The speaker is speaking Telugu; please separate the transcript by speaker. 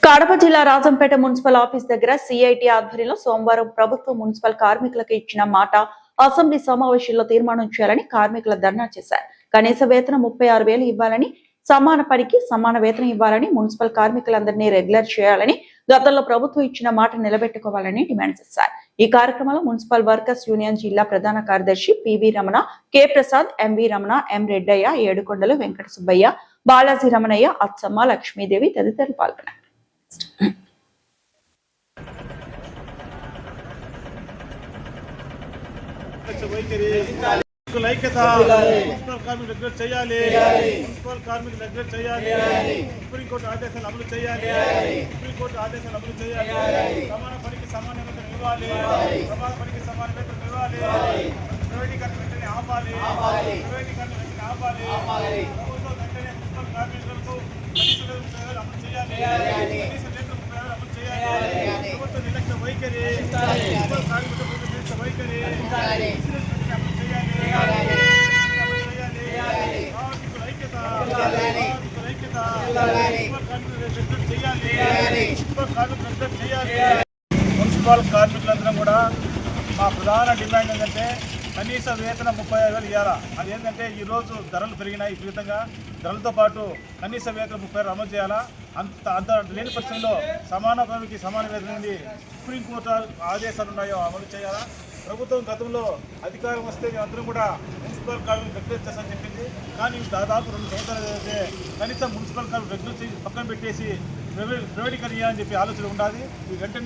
Speaker 1: కడప జిల్లా రాజంపేట మున్సిపల్ ఆఫీస్ దగ్గర సిఐటి ఆధ్వర్యంలో సోమవారం ప్రభుత్వ మున్సిపల్ కార్మికులకు ఇచ్చిన మాట అసెంబ్లీ సమావేశంలో తీర్మానం చేయాలని కార్మికుల ధర్నా చేశారు. కనీస వేతనం 36,000 ఇవ్వాలని, సమాన పనికి సమాన వేతనం ఇవ్వాలని, మున్సిపల్ కార్మికులందరినీ రెగ్యులర్ చేయాలని, గతంలో ప్రభుత్వం ఇచ్చిన మాట నిలబెట్టుకోవాలని డిమాండ్ చేశారు. ఈ కార్యక్రమంలో మున్సిపల్ వర్కర్స్ యూనియన్ జిల్లా ప్రధాన కార్యదర్శి PV Ramana, K Prasad, MV Ramana, M Reddaiah, Yedukondalu, Venkata Subbaiah, Balaji Ramanaiah, Achamma, Lakshmidevi తదితరులు పాల్గొన్నారు.
Speaker 2: సుప్రీంకోర్టు ఆదేశాలు అమలు చేయాలి. సుప్రీంకోర్టు ఆదేశాలు అమలు చేయాలి. సమాన పనికి సమాన వేతనం ఇవ్వాలి. సమాన పనికి సమాన వేతనం ఇవ్వాలి. ప్రైవేటీకరణ వెంటనే ఆపాలి. ప్రైవేటీకరణ వెంటనే ఆపాలి. ప్రభుత్వం వెంటనే మున్సిపల్ కార్మికులకు కనీస వేతనాలు అమలు చేయాలి. కనీస వేతనాలు అమలు చేయాలి. ప్రభుత్వ నిర్లక్ష్య వైఖరి, మున్సిపల్ కార్మికులకు నిర్లక్ష్య వైఖరి అమలు చేయాలి. మున్సిపల్ కార్మికులందరం కూడా మా ప్రధాన డిమాండ్ ఏంటంటే కనీస వేతనం 35,000 ఇవ్వాలా. అదేంటంటే ఈరోజు ధరలు పెరిగినాయి విపరీతంగా. ధరలతో పాటు కనీస వేతనం 30,000 అమలు చేయాలా. అంత లేని పరిస్థితుల్లో సమాన పనికి సమాన వేతనం సుప్రీంకోర్టు ఆదేశాలు ఉన్నాయో అమలు చేయాలా. ప్రభుత్వం గతంలో అధికారం వస్తే అందరం కూడా మున్సిపల్ కార్మికులు రెగ్యులర్ చేస్తామని చెప్పింది. కానీ దాదాపు 2 సంవత్సరాలు అయితే కనీసం మున్సిపల్ కార్మికులు రెగ్యులర్ చేసి పక్కన పెట్టేసి ప్రైవేటీకరణ చేయాలని చెప్పి ఆలోచన ఉండాలి. వెంటనే